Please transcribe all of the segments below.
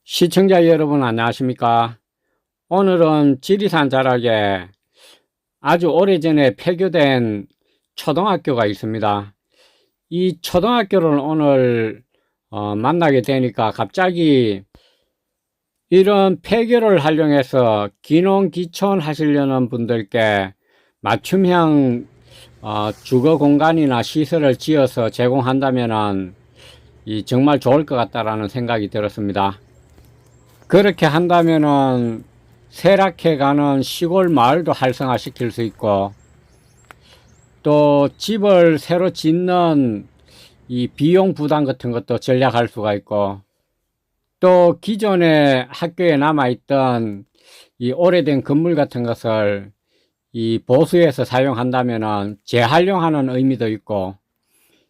시청자 여러분 안녕하십니까? 오늘은 지리산 자락에 아주 오래전에 폐교된 초등학교가 있습니다. 이 초등학교를 오늘 만나게 되니까 갑자기 이런 폐교를 활용해서 귀농귀촌 하시려는 분들께 맞춤형 주거 공간이나 시설을 지어서 제공한다면 정말 좋을 것 같다라는 생각이 들었습니다. 그렇게 한다면은 쇠락해가는 시골 마을도 활성화시킬 수 있고, 또 집을 새로 짓는 이 비용 부담 같은 것도 절약할 수가 있고, 또 기존에 학교에 남아있던 이 오래된 건물 같은 것을 이 보수해서 사용한다면은 재활용하는 의미도 있고,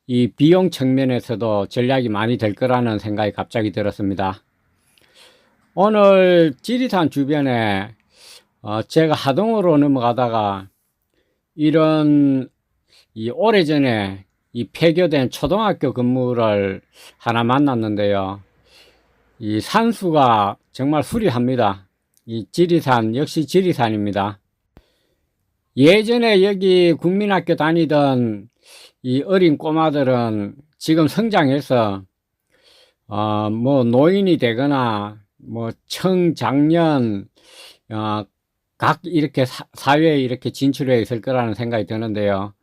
이 비용 측면에서도 전략이 많이 될 거라는 생각이 갑자기 들었습니다. 오늘 지리산 주변에 제가 하동으로 넘어가다가 이런 이 오래전에 이 폐교된 초등학교 건물을 하나 만났는데요. 이 산수가 정말 수리합니다. 이 지리산 역시 지리산입니다. 예전에 여기 국민학교 다니던 이 어린 꼬마들은 지금 성장해서 뭐 노인이 되거나 뭐 청장년 각 이렇게 사회에 이렇게 진출해 있을 거라는 생각이 드는데요.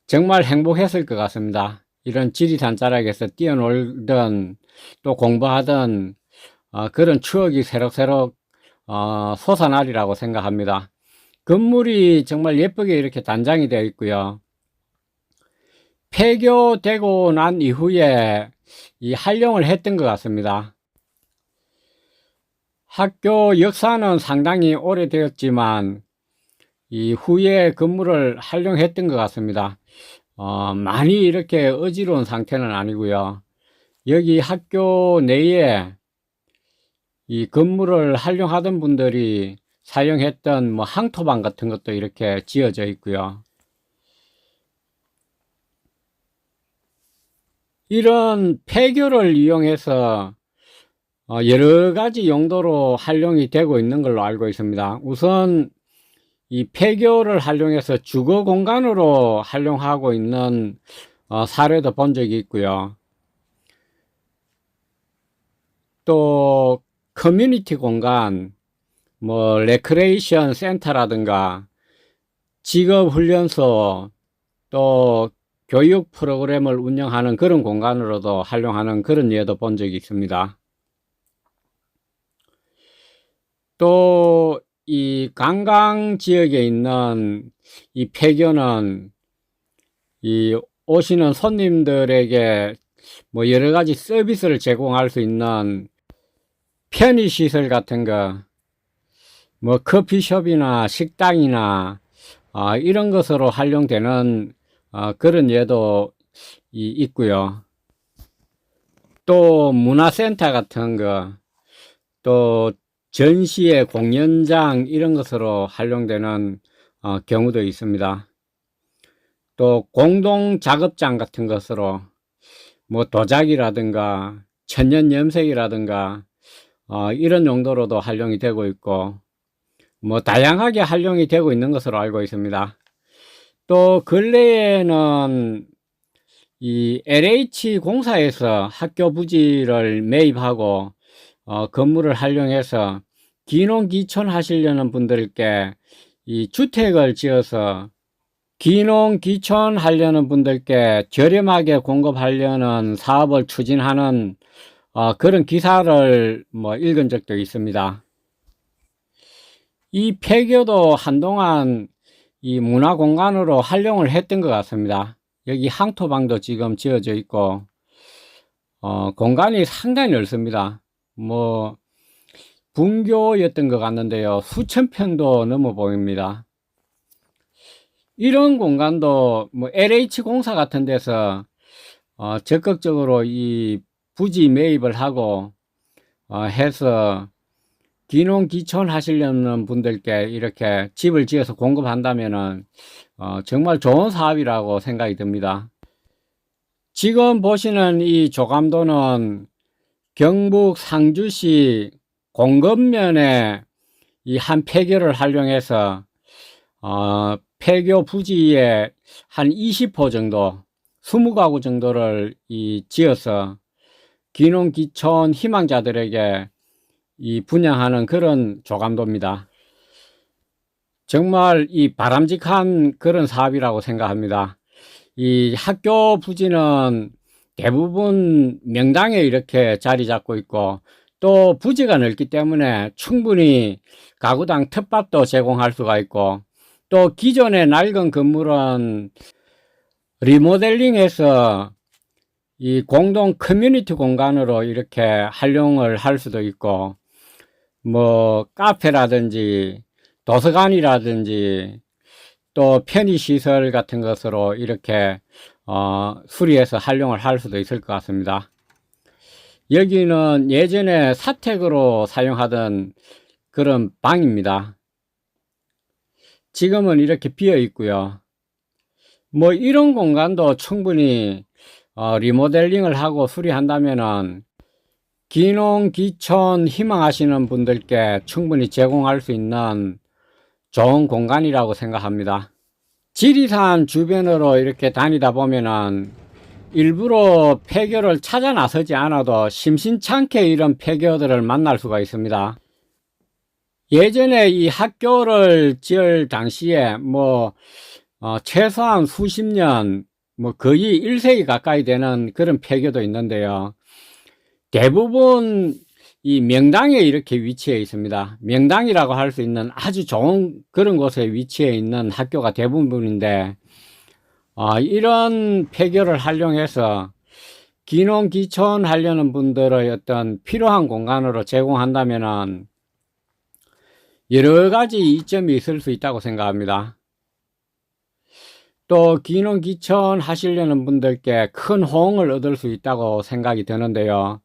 정말 행복했을 것 같습니다. 이런 지리산 자락에서 뛰어놀던 또 공부하던 그런 추억이 새록새록 솟아나리라고 생각합니다. 건물이 정말 예쁘게 이렇게 단장이 되어 있고요. 폐교되고 난 이후에 이 활용을 했던 것 같습니다. 학교 역사는 상당히 오래되었지만 이 후에 건물을 활용했던 것 같습니다. 많이 이렇게 어지러운 상태는 아니고요. 여기 학교 내에 이 건물을 활용하던 분들이 사용했던 뭐 항토방 같은 것도 이렇게 지어져 있고요. 이런 폐교를 이용해서 여러 가지 용도로 활용이 되고 있는 걸로 알고 있습니다. 우선 이 폐교를 활용해서 주거 공간으로 활용하고 있는 사례도 본 적이 있고요. 또 커뮤니티 공간, 뭐 레크레이션 센터라든가 직업훈련소, 또 교육 프로그램을 운영하는 그런 공간으로도 활용하는 그런 예도 본 적이 있습니다. 또 이 관광 지역에 있는 이 폐교는 이 오시는 손님들에게 뭐 여러 가지 서비스를 제공할 수 있는 편의시설 같은 거, 뭐 커피숍이나 식당이나 이런 것으로 활용되는 그런 예도 있고요. 또 문화센터 같은 거, 또 전시회 공연장 이런 것으로 활용되는 경우도 있습니다. 또 공동 작업장 같은 것으로 뭐 도자기라든가 천연염색이라든가 이런 용도로도 활용이 되고 있고, 뭐 다양하게 활용이 되고 있는 것으로 알고 있습니다. 또 근래에는 이 LH 공사에서 학교 부지를 매입하고 건물을 활용해서 귀농귀촌 하시려는 분들께 이 주택을 지어서 귀농귀촌 하려는 분들께 저렴하게 공급하려는 사업을 추진하는 그런 기사를 뭐 읽은 적도 있습니다. 이 폐교도 한동안 이 문화공간으로 활용을 했던 것 같습니다. 여기 항토방도 지금 지어져 있고 공간이 상당히 넓습니다. 뭐 분교였던 것 같는데요, 수천 평도 넘어 보입니다. 이런 공간도 뭐 LH 공사 같은 데서 적극적으로 이 부지 매입을 하고 해서 귀농귀촌 하시려는 분들께 이렇게 집을 지어서 공급한다면은 정말 좋은 사업이라고 생각이 듭니다. 지금 보시는 이 조감도는 경북 상주시 공급면에 이 한 폐교를 활용해서 폐교 부지에 한 20호 정도, 20가구 정도를 지어서 귀농귀촌 희망자들에게 분양하는 그런 조감도입니다. 정말 바람직한 그런 사업이라고 생각합니다. 이 학교 부지는 대부분 명당에 이렇게 자리 잡고 있고, 또 부지가 넓기 때문에 충분히 가구당 텃밭도 제공할 수가 있고, 또 기존의 낡은 건물은 리모델링해서 이 공동 커뮤니티 공간으로 이렇게 활용을 할 수도 있고, 뭐 카페라든지 도서관이라든지 또 편의시설 같은 것으로 이렇게 수리해서 활용을 할 수도 있을 것 같습니다. 여기는 예전에 사택으로 사용하던 그런 방입니다. 지금은 이렇게 비어 있고요. 뭐 이런 공간도 충분히 리모델링을 하고 수리한다면은 귀농귀촌 희망하시는 분들께 충분히 제공할 수 있는 좋은 공간이라고 생각합니다. 지리산 주변으로 이렇게 다니다 보면은 일부러 폐교를 찾아 나서지 않아도 심심찮게 이런 폐교들을 만날 수가 있습니다. 예전에 이 학교를 지을 당시에 최소한 수십 년, 거의 1세기 가까이 되는 그런 폐교도 있는데요. 대부분 이 명당에 이렇게 위치해 있습니다. 명당이라고 할 수 있는 아주 좋은 그런 곳에 위치해 있는 학교가 대부분인데, 이런 폐교를 활용해서 귀농귀촌 하려는 분들의 어떤 필요한 공간으로 제공한다면은 여러 가지 이점이 있을 수 있다고 생각합니다. 또 귀농귀촌 하시려는 분들께 큰 호응을 얻을 수 있다고 생각이 드는데요.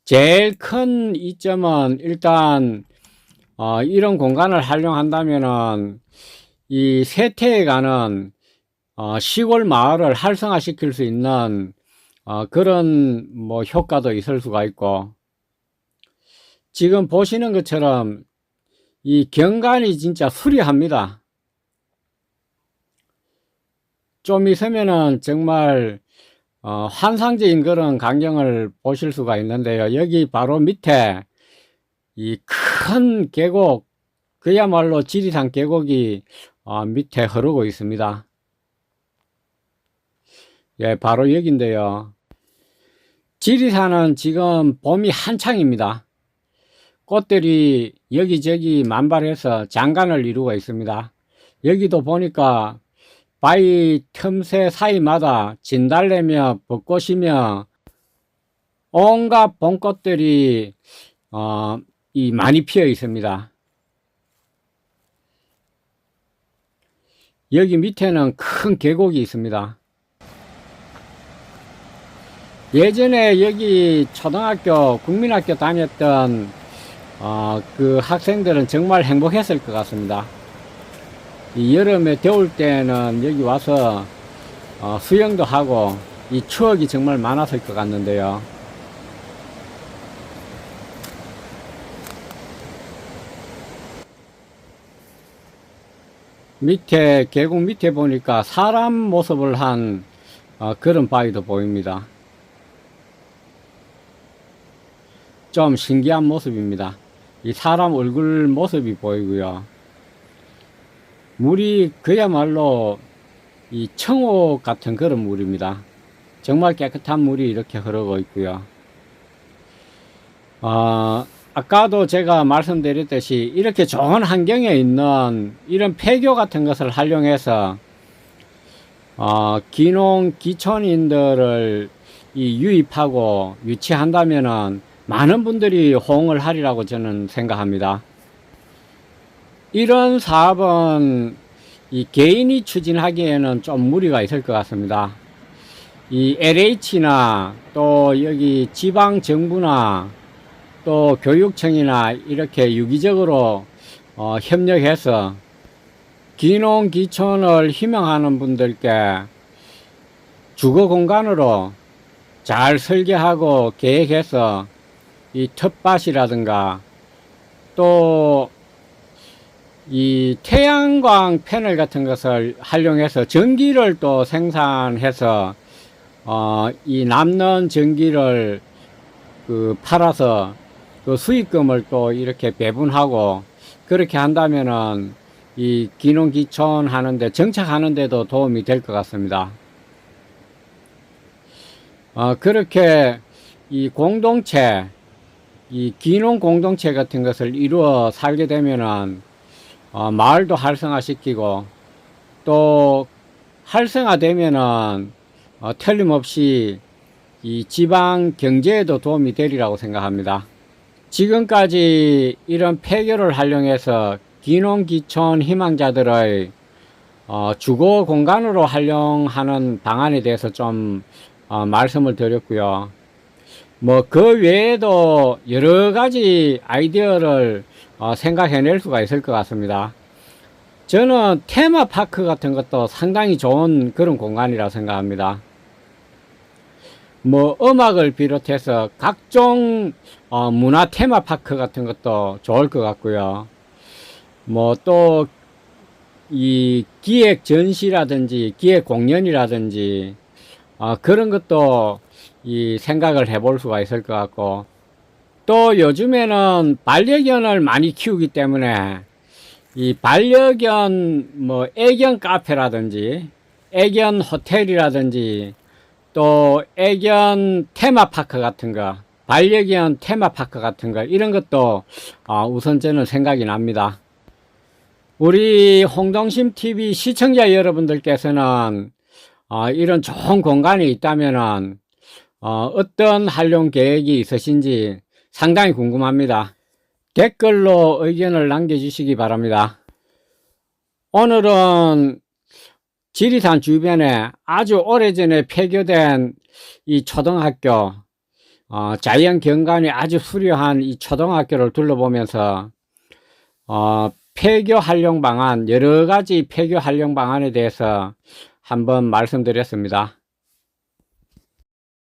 제일 큰 이점은 일단 이런 공간을 활용한다면은 이 세태에 가는 시골 마을을 활성화시킬 수 있는 그런 효과도 있을 수가 있고, 지금 보시는 것처럼 이 경관이 진짜 수려합니다. 좀 있으면은 정말 환상적인 그런 광경을 보실 수가 있는데요. 여기 바로 밑에 이 큰 계곡, 그야말로 지리산 계곡이 밑에 흐르고 있습니다. 예, 바로 여기인데요. 지리산은 지금 봄이 한창입니다. 꽃들이 여기저기 만발해서 장관을 이루고 있습니다. 여기도 보니까 바위 틈새 사이마다 진달래며 벚꽃이며 온갖 봄꽃들이 많이 피어 있습니다. 여기 밑에는 큰 계곡이 있습니다. 예전에 여기 초등학교, 국민학교 다녔던 그 학생들은 정말 행복했을 것 같습니다. 이 여름에 더울 때는 여기 와서 수영도 하고 이 추억이 정말 많았을 것 같는데요. 밑에 계곡 밑에 보니까 사람 모습을 한 그런 바위도 보입니다. 좀 신기한 모습입니다. 이 사람 얼굴 모습이 보이고요. 물이 그야말로 이 청호 같은 그런 물입니다. 정말 깨끗한 물이 이렇게 흐르고 있고요. 아까도 제가 말씀드렸듯이 이렇게 좋은 환경에 있는 이런 폐교 같은 것을 활용해서 귀농귀촌인들을 유입하고 유치한다면은 많은 분들이 호응을 하리라고 저는 생각합니다. 이런 사업은 이 개인이 추진하기에는 좀 무리가 있을 것 같습니다. 이 LH나 또 여기 지방 정부나 또 교육청이나 이렇게 유기적으로 협력해서 귀농귀촌을 희망하는 분들께 주거 공간으로 잘 설계하고 계획해서 이 텃밭이라든가 또 이 태양광 패널 같은 것을 활용해서 전기를 또 생산해서 이 남는 전기를 팔아서 그 수익금을 또 이렇게 배분하고 그렇게 한다면은 이 귀농귀촌 하는데 정착하는 데도 도움이 될 것 같습니다. 그렇게 이 공동체, 이 귀농 공동체 같은 것을 이루어 살게 되면은 마을도 활성화시키고 또 활성화되면은 틀림없이 이 지방 경제에도 도움이 되리라고 생각합니다. 지금까지 이런 폐교를 활용해서 귀농귀촌 희망자들의 주거 공간으로 활용하는 방안에 대해서 좀 말씀을 드렸고요. 뭐 그 외에도 여러 가지 아이디어를 생각해낼 수가 있을 것 같습니다. 저는 테마파크 같은 것도 상당히 좋은 그런 공간이라고 생각합니다. 뭐 음악을 비롯해서 각종 문화 테마파크 같은 것도 좋을 것 같고요. 뭐 또 이 기획 전시라든지 기획 공연이라든지 그런 것도 이 생각을 해볼 수가 있을 것 같고, 또 요즘에는 반려견을 많이 키우기 때문에 이 반려견 뭐 애견 카페라든지 애견 호텔이라든지 또 애견 테마파크 같은 거, 반려견 테마파크 같은 거, 이런 것도 우선 저는 생각이 납니다. 우리 홍동심TV 시청자 여러분들께서는 이런 좋은 공간이 있다면은 어떤 활용 계획이 있으신지 상당히 궁금합니다. 댓글로 의견을 남겨주시기 바랍니다. 오늘은 지리산 주변에 아주 오래전에 폐교된 이 초등학교, 자연 경관이 아주 수려한 이 초등학교를 둘러보면서 폐교 활용 방안, 여러 가지 폐교 활용 방안에 대해서 한번 말씀드렸습니다.